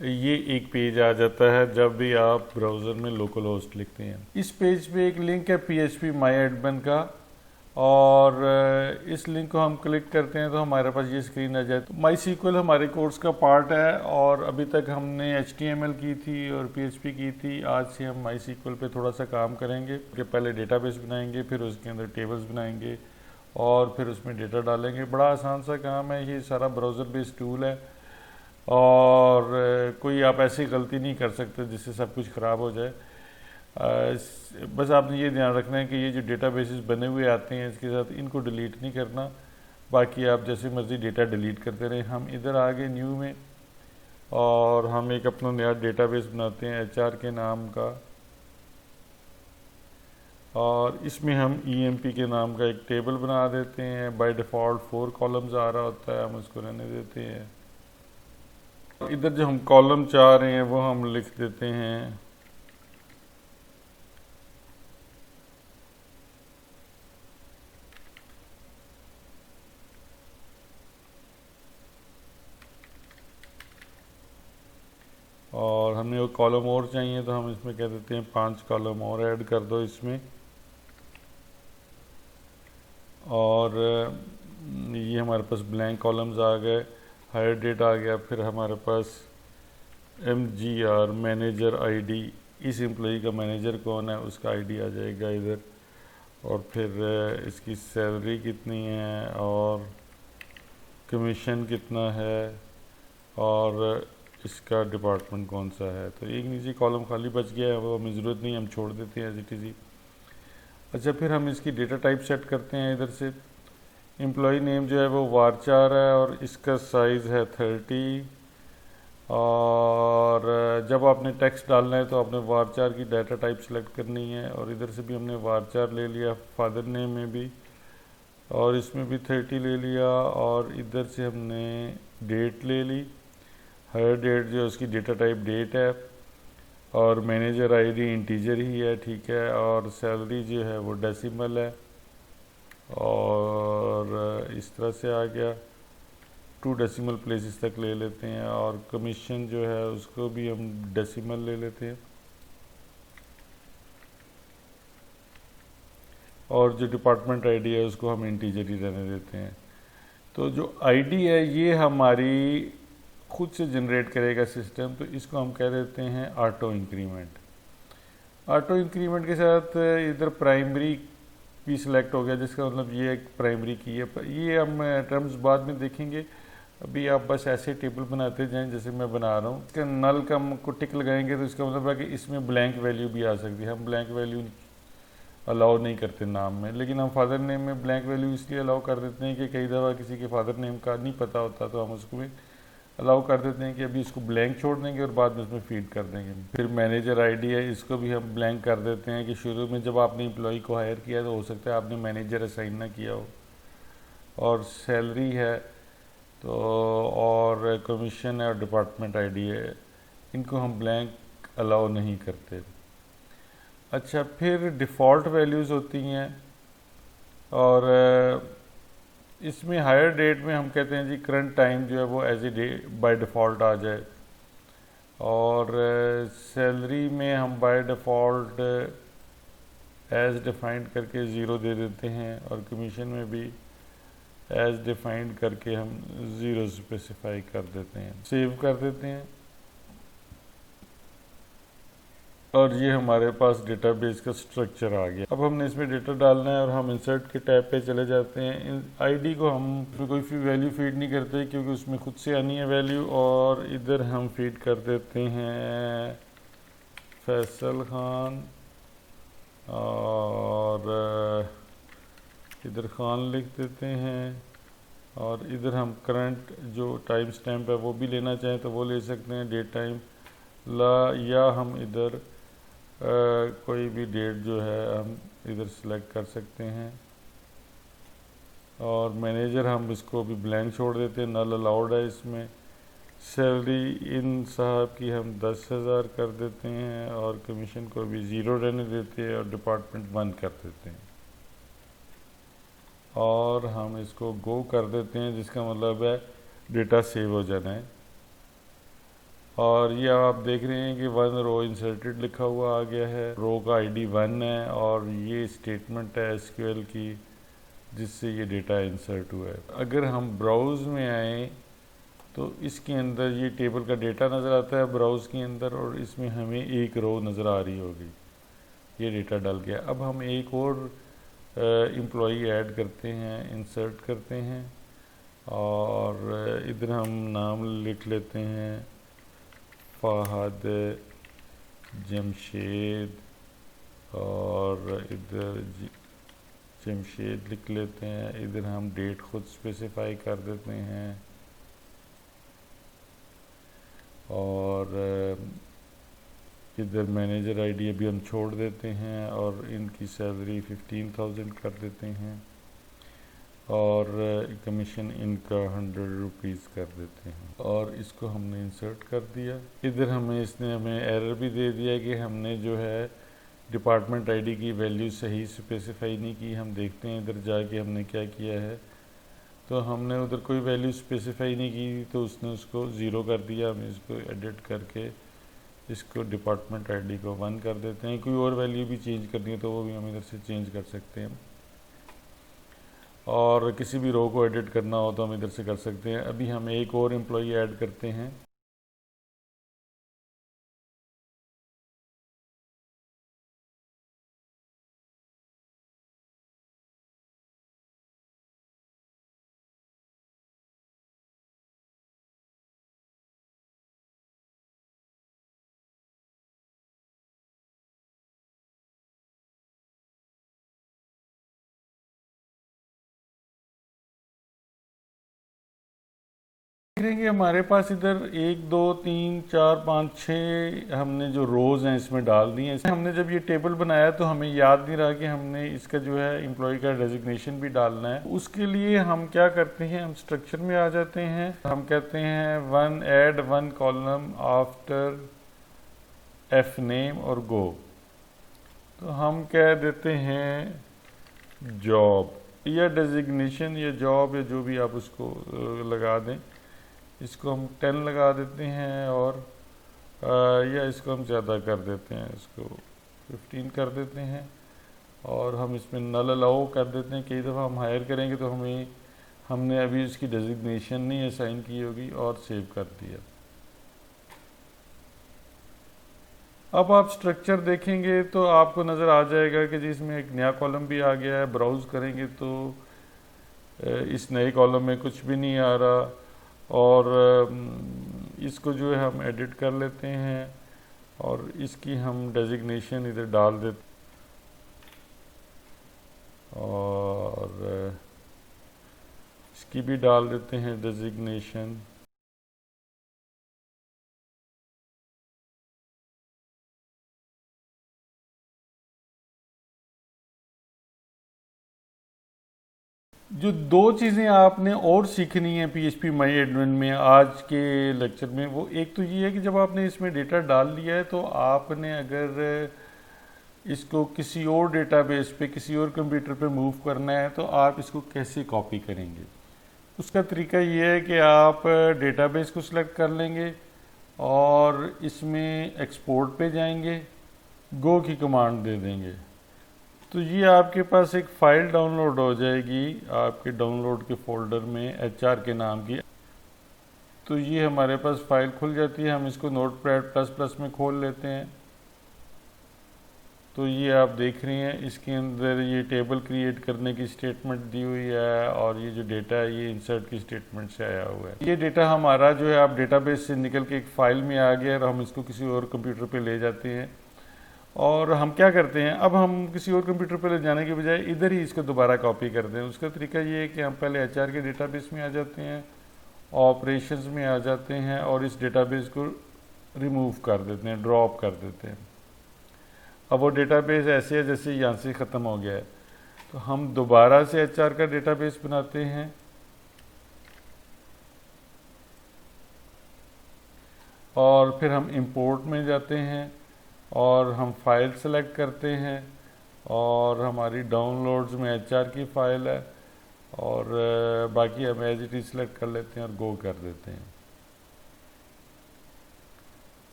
ये एक पेज आ जाता है जब भी आप ब्राउज़र में लोकल होस्ट लिखते हैं। इस पेज पे एक लिंक है PHP माई एडमिन का, और इस लिंक को हम क्लिक करते हैं तो हमारे पास ये स्क्रीन आ जाए। तो माई सीक्वल हमारे कोर्स का पार्ट है, और अभी तक हमने HTML की थी और PHP की थी। आज से हम माई सीक्वल पे थोड़ा सा काम करेंगे कि पहले डेटाबेस बनाएंगे, फिर उसके अंदर टेबल्स बनाएंगे और फिर उसमें डेटा डालेंगे। बड़ा आसान सा काम है, ये सारा ब्राउज़र बेस्ड टूल है, और कोई आप ऐसी गलती नहीं कर सकते जिससे सब कुछ ख़राब हो जाए। बस आपने ये ध्यान रखना है कि ये जो डेटाबेसेस बने हुए आते हैं इसके साथ इनको डिलीट नहीं करना, बाकी आप जैसे मर्ज़ी डेटा डिलीट करते रहें। हम इधर आ गए न्यू में, और हम एक अपना नया डेटाबेस बनाते हैं HR के नाम का, और इसमें हम EMP के नाम का एक टेबल बना देते हैं। बाय डिफ़ॉल्ट 4 कॉलम्स आ रहा होता है, हम उसको रहने देते हैं। इधर जो हम कॉलम चाह रहे हैं वो हम लिख देते हैं और हमें वो कॉलम और चाहिए तो हम इसमें कह देते हैं 5 कॉलम और ऐड कर दो इसमें। और ये हमारे पास ब्लैंक कॉलम्स आ गए, हायर डेट आ गया, फिर हमारे पास MGR मैनेजर ID, इस एम्प्लॉई का मैनेजर कौन है उसका ID आ जाएगा इधर, और फिर इसकी सैलरी कितनी है और कमीशन कितना है और इसका डिपार्टमेंट कौन सा है। तो एक नीचे कॉलम खाली बच गया है, वो हमें ज़रूरत नहीं, हम छोड़ देते हैं एज इट इज़ ही। अच्छा, फिर हम इसकी डेटा टाइप सेट करते हैं इधर से। एम्प्लॉय नेम जो है वो varchar है और इसका साइज़ है 30, और जब आपने टेक्स्ट डालना है तो आपने varchar की डाटा टाइप सेलेक्ट करनी है, और इधर से भी हमने varchar ले लिया, फादर नेम में भी, और इसमें भी 30 ले लिया, और इधर से हमने डेट ले ली, हायर डेट जो उसकी डेटा टाइप डेट है, और मैनेजर ID इंटीजर ही है, ठीक है, और सैलरी जो है वो डेसिमल है, और इस तरह से आ गया। 2 डेसिमल प्लेसेस तक ले लेते हैं, और कमीशन जो है उसको भी हम डेसिमल ले लेते हैं, और जो डिपार्टमेंट ID है उसको हम इंटीजर ही रहने देते हैं। तो जो ID है ये हमारी खुद से जनरेट करेगा सिस्टम, तो इसको हम कह देते हैं ऑटो इंक्रीमेंट। ऑटो इंक्रीमेंट के साथ इधर प्राइमरी भी सिलेक्ट हो गया, जिसका मतलब ये एक प्राइमरी की है। ये हम टर्म्स बाद में देखेंगे, अभी आप बस ऐसे टेबल बनाते जाएं जैसे मैं बना रहा हूँ। इसका नल का को टिक लगाएंगे तो इसका मतलब है कि इसमें ब्लैंक वैल्यू भी आ सकती है। हम ब्लैंक वैल्यू अलाउ नहीं करते नाम में, लेकिन हम फादर नेम में ब्लैंक वैल्यू इसलिए अलाउ कर देते हैं कि कई दफ़ा किसी के फादर नेम का नहीं पता होता, तो हम उसको भी अलाउ कर देते हैं कि अभी इसको ब्लैंक छोड़ देंगे और बाद में उसमें फीड कर देंगे। फिर मैनेजर ID है, इसको भी हम ब्लैंक कर देते हैं कि शुरू में जब आपने एम्प्लॉय को हायर किया तो हो सकता है आपने मैनेजर असाइन ना किया हो। और सैलरी है तो, और कमीशन है और डिपार्टमेंट ID है, इनको हम ब्लैंक अलाउ नहीं करते। अच्छा, फिर डिफ़ॉल्ट वैल्यूज़ होती हैं, और इसमें हायर डेट में हम कहते हैं जी करंट टाइम जो है वो as a day by default आ जाए, और सैलरी में हम बाय डिफ़ॉल्ट एज डिफाइंड करके 0 दे देते हैं, और कमीशन में भी एज डिफाइंड करके हम 0 स्पेसिफाई कर देते हैं। सेव कर देते हैं, और ये हमारे पास डेटाबेस का स्ट्रक्चर आ गया। अब हमने इसमें डेटा डालना है, और हम इंसर्ट के टैब पे चले जाते हैं। ID को हम उसमें कोई वैल्यू फीड नहीं करते क्योंकि उसमें खुद से आनी है वैल्यू, और इधर हम फीड कर देते हैं फैसल खान, और इधर खान लिख देते हैं, और इधर हम करंट जो टाइम स्टैम्प है वो भी लेना चाहें तो वो ले सकते हैं, डेट टाइम ला, या हम इधर कोई भी डेट जो है हम इधर सेलेक्ट कर सकते हैं। और मैनेजर हम इसको भी ब्लैंक छोड़ देते हैं, नल अलाउड है इसमें। सैलरी इन साहब की हम 10,000 कर देते हैं, और कमीशन को भी 0 रहने देते हैं, और डिपार्टमेंट 1 कर देते हैं, और हम इसको गो कर देते हैं, जिसका मतलब है डेटा सेव हो जाना है। और ये आप देख रहे हैं कि 1 रो इंसर्टेड लिखा हुआ आ गया है, रो का आईडी 1 है और ये स्टेटमेंट है एसक्यूएल की जिससे ये डेटा इंसर्ट हुआ है। अगर हम ब्राउज़ में आए तो इसके अंदर ये टेबल का डेटा नज़र आता है ब्राउज़ के अंदर, और इसमें हमें एक रो नज़र आ रही होगी, ये डेटा डल गया। अब हम एक और एम्प्लॉई ऐड करते हैं, इंसर्ट करते हैं, और इधर हम नाम लिख लेते हैं फ़हद जमशेद, और इधर जमशेद लिख लेते हैं। इधर हम डेट खुद स्पेसिफाई कर देते हैं, और इधर मैनेजर आईडी अभी हम छोड़ देते हैं, और इनकी सैलरी 15,000 कर देते हैं, और कमीशन इनका 100 रुपीज़ कर देते हैं, और इसको हमने इंसर्ट कर दिया। इधर इसने हमें एरर भी दे दिया कि हमने जो है डिपार्टमेंट आईडी की वैल्यू सही स्पेसिफाई नहीं की। हम देखते हैं इधर जाके हमने क्या किया है, तो हमने उधर कोई वैल्यू स्पेसिफाई नहीं की तो उसने उसको 0 कर दिया। हम इसको एडिट करके इसको डिपार्टमेंट आईडी को 1 कर देते हैं। कोई और वैल्यू भी चेंज करनी है तो वो भी हम इधर से चेंज कर सकते हैं, और किसी भी रो को एडिट करना हो तो हम इधर से कर सकते हैं। अभी हम एक और एम्प्लॉई ऐड करते हैं, देखेंगे हमारे पास इधर 1 2 3 4 5 6 हमने जो रोज़ हैं इसमें डाल दी हैं। हमने जब ये टेबल बनाया तो हमें याद नहीं रहा कि हमने इसका जो है एम्प्लॉय का डेजिग्नेशन भी डालना है। उसके लिए हम क्या करते हैं, हम स्ट्रक्चर में आ जाते हैं, हम कहते हैं add 1 column after F name और गो। तो हम कह देते हैं जॉब या डेजिग्नेशन या जॉब या जो भी आप उसको लगा दें। इसको हम 10 लगा देते हैं, और या इसको हम ज़्यादा कर देते हैं, इसको 15 कर देते हैं, और हम इसमें नल अलाउ कर देते हैं। कई दफ़ा हम हायर करेंगे तो हमने अभी इसकी डेजिग्नेशन नहीं असाइन की होगी, और सेव कर दिया। अब आप स्ट्रक्चर देखेंगे तो आपको नज़र आ जाएगा कि जिसमें एक नया कॉलम भी आ गया है। ब्राउज़ करेंगे तो इस नए कॉलम में कुछ भी नहीं आ रहा, और इसको जो है हम एडिट कर लेते हैं, और इसकी हम डेजिग्नेशन इधर डाल देते, और इसकी भी डाल देते हैं डेजिग्नेशन। जो 2 चीज़ें आपने और सीखनी है PHP माई एडमिन में आज के लेक्चर में, वो एक तो ये है कि जब आपने इसमें डेटा डाल लिया है तो आपने अगर इसको किसी और डेटाबेस पे किसी और कंप्यूटर पे मूव करना है तो आप इसको कैसे कॉपी करेंगे। उसका तरीका ये है कि आप डेटाबेस को सिलेक्ट कर लेंगे और इसमें एक्सपोर्ट पे जाएंगे, गो की कमांड दे देंगे, तो ये आपके पास एक फ़ाइल डाउनलोड हो जाएगी आपके डाउनलोड के फोल्डर में HR के नाम की। तो ये हमारे पास फ़ाइल खुल जाती है। हम इसको नोटपैड++ में खोल लेते हैं। तो ये आप देख रहे हैं इसके अंदर ये टेबल क्रिएट करने की स्टेटमेंट दी हुई है, और ये जो डेटा है ये इंसर्ट की स्टेटमेंट से आया हुआ है। ये डेटा हमारा जो है आप डेटाबेस से निकल के एक फ़ाइल में आ गया, और हम इसको किसी और कंप्यूटर पे ले जाते हैं। और हम क्या करते हैं, अब हम किसी और कंप्यूटर पर ले जाने के बजाय इधर ही इसको दोबारा कॉपी कर दें। उसका तरीका ये है कि हम पहले HR के डेटाबेस में आ जाते हैं, ऑपरेशंस में आ जाते हैं, और इस डेटाबेस को रिमूव कर देते हैं, ड्रॉप कर देते हैं। अब वो डेटाबेस ऐसे है जैसे यहाँ से ख़त्म हो गया है। तो हम दोबारा से HR का डेटाबेस बनाते हैं, और फिर हम इंपोर्ट में जाते हैं और हम फाइल सेलेक्ट करते हैं, और हमारी डाउनलोड्स में HR की फ़ाइल है, और बाकी हम एज इट इज़ सेलेक्ट कर लेते हैं और गो कर देते हैं।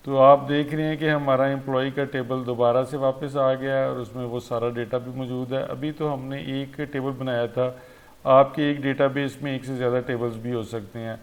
तो आप देख रहे हैं कि हमारा एम्प्लॉय का टेबल दोबारा से वापस आ गया है और उसमें वो सारा डेटा भी मौजूद है। अभी तो हमने एक टेबल बनाया था, आपके एक डेटाबेस में एक से ज़्यादा टेबल्स भी हो सकते हैं।